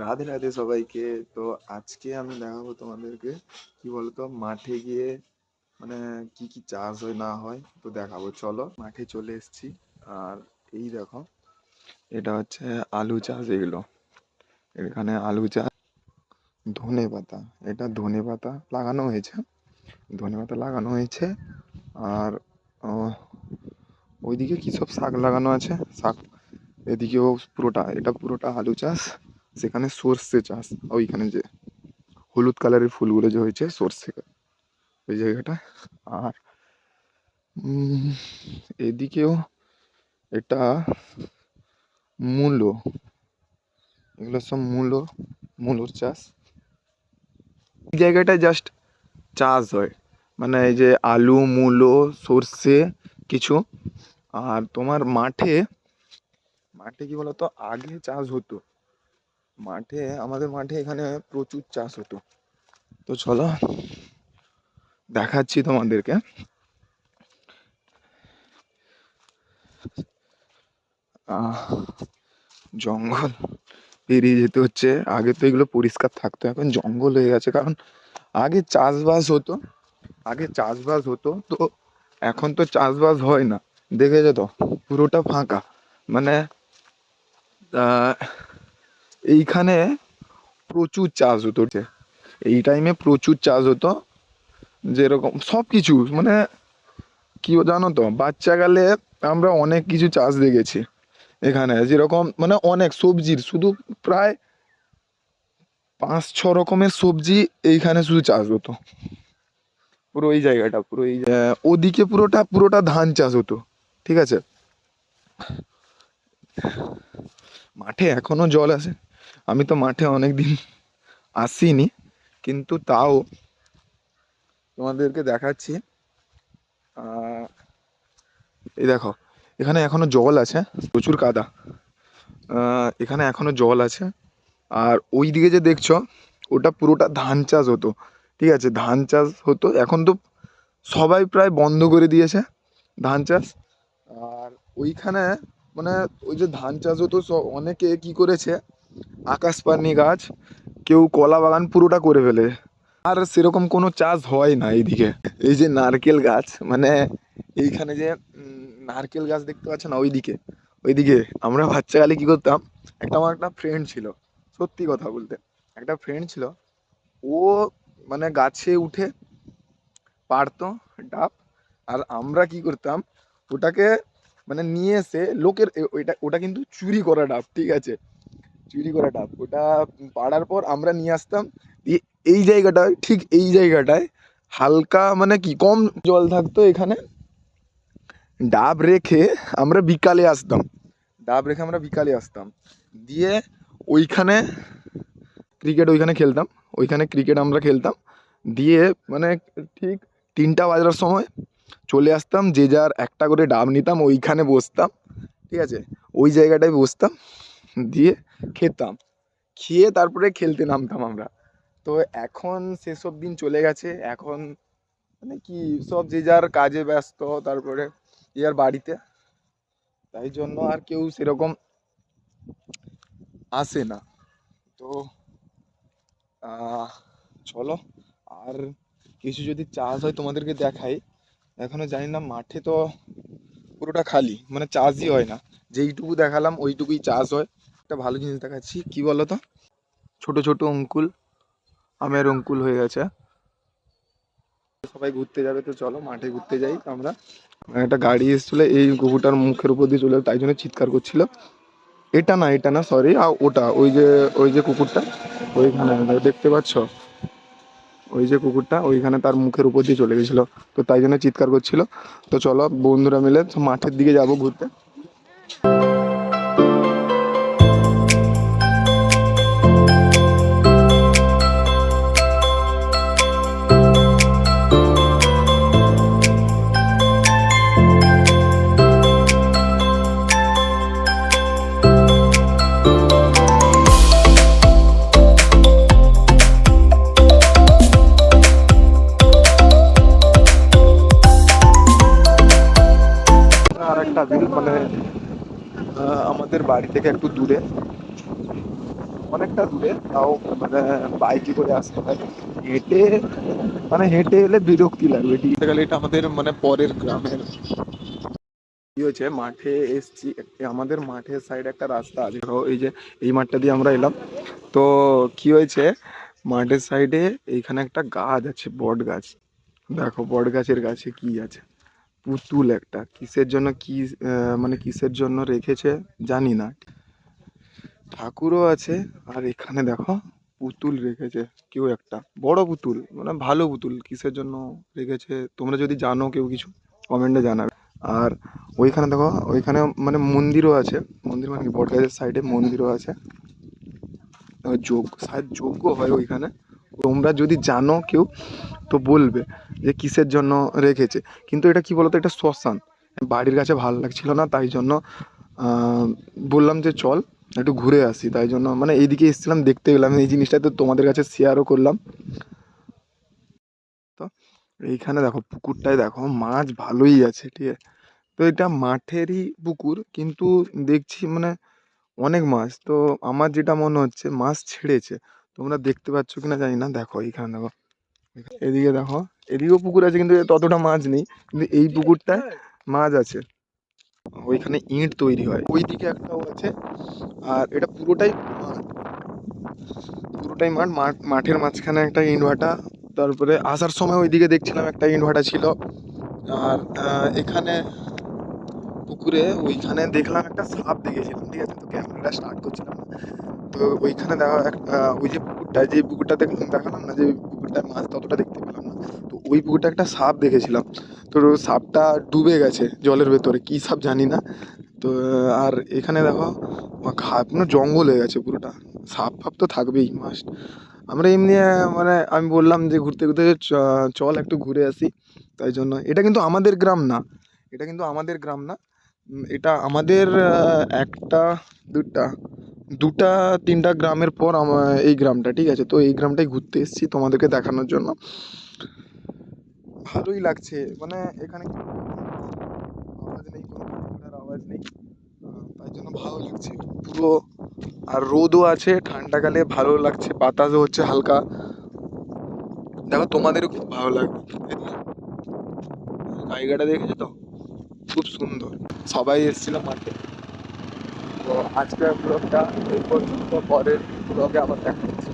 রাধে রাধে সবাইকে। তো আজকে আমি দেখাবো তোমাদেরকে কি বলতো মাঠে গিয়ে মানে কি কি চাষ হয় না হয় তো দেখাবো। চলো মাঠে চলে এসেছি। আর এই দেখো, এটা হচ্ছে আলু চাষ। এগুলো এখানে আলু চাষ, ধনে পাতা, এটা ধনে পাতা লাগানো হয়েছে, ধনে পাতা লাগানো হয়েছে। আর আহ, ওইদিকে কি সব শাক লাগানো আছে, শাক। এদিকেও পুরোটা, এটা পুরোটা আলু চাষ। সেখানে সর্ষে চাষ, ওইখানে যে হলুদ কালারের ফুলগুলো যে হয়েছে সর্ষে, ওই জায়গাটা। আর উম, এদিকেও এটা মূলো, এগুলো সব মূলো, মূলোর চাষ। এই জায়গাটায় জাস্ট চাষ হয়, মানে এই যে আলু, মূলো, সর্ষে কিছু। আর তোমার মাঠে, মাঠে কি বলতো আগে চাষ হতো, মাঠে আমাদের মাঠে এখানে প্রচুর চাষ হতো। তো চলো দেখাচ্ছি তোমাদেরকে। জঙ্গল পেরিয়ে যেতে হচ্ছে। আগে তো এগুলো পরিষ্কার থাকতো, এখন জঙ্গল হয়ে গেছে। কারণ আগে চাষবাস হতো, আগে চাষবাস হতো তো এখন তো চাষবাস হয় না। দেখেছো তো পুরোটা ফাঁকা। মানে আহ, এইখানে প্রচুর চাষ হতো, এই টাইমে প্রচুর চাষ হতো। যেরকম সব কিছু মানে কি জানো তো, বাচ্চাকালে আমরা অনেক কিছু চাষ দেখেছি এখানে। যেরকম মানে অনেক সবজির, শুধু প্রায় 5-6 রকমের সবজি এইখানে শুধু চাষ হতো। পুরো এই জায়গাটা, পুরো এই ওদিকে পুরোটা পুরোটা ধান চাষ হতো, ঠিক আছে। মাঠে এখনো জল আছে। আমি তো মাঠে অনেক দিন আসিনি, কিন্তু তাও তোমাদেরকে দেখাচ্ছি। আহ, এই দেখো, এখানে এখনো জল আছে, প্রচুর কাদা। এখানে এখনো জল আছে। আর ওই দিকে যে দেখছো, ওটা পুরোটা ধান চাষ হতো, ঠিক আছে। ধান চাষ হতো, এখন তো সবাই প্রায় বন্ধ করে দিয়েছে ধান চাষ। আর ওইখানে মানে ওই যে ধান চাষ হতো, অনেকে কি করেছে, আকাশপানি গাছ, কেউ কলা বাগান পুরোটা করে ফেলে। আর সেরকম কোনো চাষ হয় না এইদিকে। এই যে নারকেল গাছ, মানে এইখানে যে নারকেল গাছ দেখতে পাচ্ছ না, ওইদিকে, ওইদিকে আমরা বাচ্চাকালে কি করতাম, আমার একটা ফ্রেন্ড ছিল, সত্যি কথা বলতে একটা ফ্রেন্ড ছিল। ও মানে গাছে উঠে পারতো ডাব। আর আমরা কি করতাম, ওটাকে মানে নিয়ে এসে লোকের ওইটা, ওটা কিন্তু চুরি করা ডাব, ঠিক আছে, চুরি করা ডাব। ওটা পাড়ার পর আমরা নিয়ে আসতাম, দিয়ে এই জায়গাটায়, ঠিক এই জায়গাটায় হালকা মানে কি কম জল থাকতো এখানে। ডাব রেখে আমরা বিকালে আসতাম, ডাব রেখে আমরা বিকালে আসতাম, দিয়ে ওইখানে ক্রিকেট, ওইখানে খেলতাম, ওইখানে ক্রিকেট আমরা খেলতাম। দিয়ে মানে ঠিক 3টা বাজার সময় চলে আসতাম, যে যার একটা করে ডাব নিতাম, ওইখানে বসতাম, ঠিক আছে, ওই জায়গাটায় বসতাম, দিয়ে খেতাম, খেয়ে তারপরে খেলতে নামতাম আমরা। তো এখন সেসব দিন চলে গেছে। এখন মানে কি সব যে যার কাজে ব্যস্ত, তারপরে যে যার বাড়িতে, তাই জন্য আর কেউ সেরকম আসে না। তো চলো আর কিছু যদি চাষ হয় তোমাদেরকে দেখাই। এখনো জানি না, মাঠে তো পুরোটা খালি, মানে চাষই হয় না। যেইটুকু দেখালাম ওইটুকুই চাষ হয়। একটা ভালো জিনিস দেখাচ্ছি, কি বলো তো, ছোট ছোট অঙ্কুল, আমের অঙ্কুল হয়ে গেছে। সবাই ঘুরতে যাবে, তো চলো মাঠে ঘুরতে যাই আমরা। একটা গাড়ি এসেছিল, এই কুকুরটার মুখের উপর দিয়ে চলে, তাই জন্য চিৎকার করছিল। এটা না, এটা না, সরি, ওটা ওই যে কুকুরটা ওইখানে দেখতে পাচ্ছ, ওই যে কুকুরটা ওইখানে তার মুখের উপর দিয়ে চলে গেছিলো, তো তাই জন্য চিৎকার করছিল। তো চলো বন্ধুরা মিলে মাঠের দিকে যাব ঘুরতে। আর একটা বিল মানে আমাদের বাড়ি থেকে একটু দূরে, অনেকটা দূরে, তাও মানে বাইকে করে আসতে হয়। হেঁটে মানে হেঁটে এলে বিরক্তি লাগবে, ঠিক আছে। গেলে এটা আমাদের মানে পরের গ্রামের কি হয়েছে, মাঠে এসছি, আমাদের মাঠের সাইডে একটা রাস্তা আছে, ধরো এই যে এই মাঠটা দিয়ে আমরা এলাম। তো কি হয়েছে, মাঠের সাইডে এইখানে একটা গাছ আছে, বট গাছ। দেখো বট গাছের গাছে কি আছে, পুতুল একটা, কিসের জন্য কি মানে কিসের জন্য রেখেছে জানি না, ঠাকুরও আছে। আর এখানে দেখো পুতুল রেখেছে, কেউ একটা বড় পুতুল, মানে ভালো পুতুল, কিসের জন্য রেখেছে তোমরা যদি জানো কেউ কিছু কমেন্টে জানাবে। আর ওইখানে দেখো, ওইখানে মানে মন্দিরও আছে, মন্দির মানে কি বটগাছের সাইডে মন্দিরও আছে, যোগ শায়দ যজ্ঞ হয় ওইখানে। তোমরা যদি জানো কেউ তো বলবে যে কিসের জন্য রেখেছে। কিন্তু এটা কি বলতো, এটা শ্মশান, বাড়ির কাছে ভালো লাগছিল না, তাই জন্য বললাম যে চল একটু ঘুরে আসি, তাই জন্য মানে এইদিকে এসেছিলাম, দেখতে গেলাম এই জিনিসটা, তো তোমাদের কাছে শেয়ারও করলাম। তো এইখানে দেখো পুকুরটায় দেখো মাছ ভালোই আছে, ঠিক আছে। তো এটা মাঠেরই পুকুর, কিন্তু দেখছি মানে অনেক মাছ, তো আমার যেটা মনে হচ্ছে মাছ ছেড়েছে। তোমরা দেখতে পাচ্ছ কিনা জানি না, দেখো এইখানে দেখো, এদিকে দেখো, এদিকেও পুকুর আছে কিন্তু ততটা মাছ নেই, কিন্তু এই পুকুরটায় মাছ আছে। ওইখানে ইঁট তৈরি হয়, ওইদিকে একটাও আছে। আর এটা পুরোটাই মাঠ, পুরোটাই মাঠের মাঝখানে একটা ইট ভাটা। তারপরে আসার সময় ওইদিকে দেখছিলাম একটা ইট ভাটা ছিল। আর এখানে পুকুরে ওইখানে দেখলাম একটা সাপ দেখেছিলাম, ঠিক আছে, তো ক্যামেরাটা স্টার্ট করছিলাম না। তো ওইখানে দেখা ওই যে পুকুরটা, যে পুকুরটা দেখালাম না, যে পুকুরটায় মাছ ততটা দেখতে পেলাম না, তো ওই পুকুরটা একটা সাপ দেখেছিলাম। তো সাপটা ডুবে গেছে জলের ভেতরে, কী সাপ জানি না। তো আর এখানে দেখো পুরো জঙ্গল হয়ে গেছে পুরোটা, সাপ ফাপ তো থাকবেই মাস্ট। আমরা এমনি মানে আমি বললাম যে ঘুরতে ঘুরতে চল একটু ঘুরে আসি, তাই জন্য। এটা কিন্তু আমাদের গ্রাম না, এটা কিন্তু আমাদের গ্রাম না, এটা আমাদের একটা দুটা দুটা তিনটা গ্রামের পর এই গ্রামটা, ঠিক আছে। তো এই গ্রামটাই ঘুরতে এসেছি তোমাদেরকে দেখানোর জন্য, ভালোই লাগছে। মানে এখানে আওয়াজ নেই, কোনো গাড়ি ঘোড়ার আওয়াজ নেই, তাই জন্য ভালো লাগছে পুরো। আর রোদও আছে, ঠান্ডাকালে ভালো লাগছে, বাতাসও হচ্ছে হালকা। দেখো তোমাদেরও খুব ভালো লাগবে, জায়গাটা দেখেছো তো, খুব সুন্দর। সবাই এসেছিল মাঠে। তো আজকের ব্লগটা এই পর্যন্ত, পরের ব্লগে আবার দেখা হচ্ছে।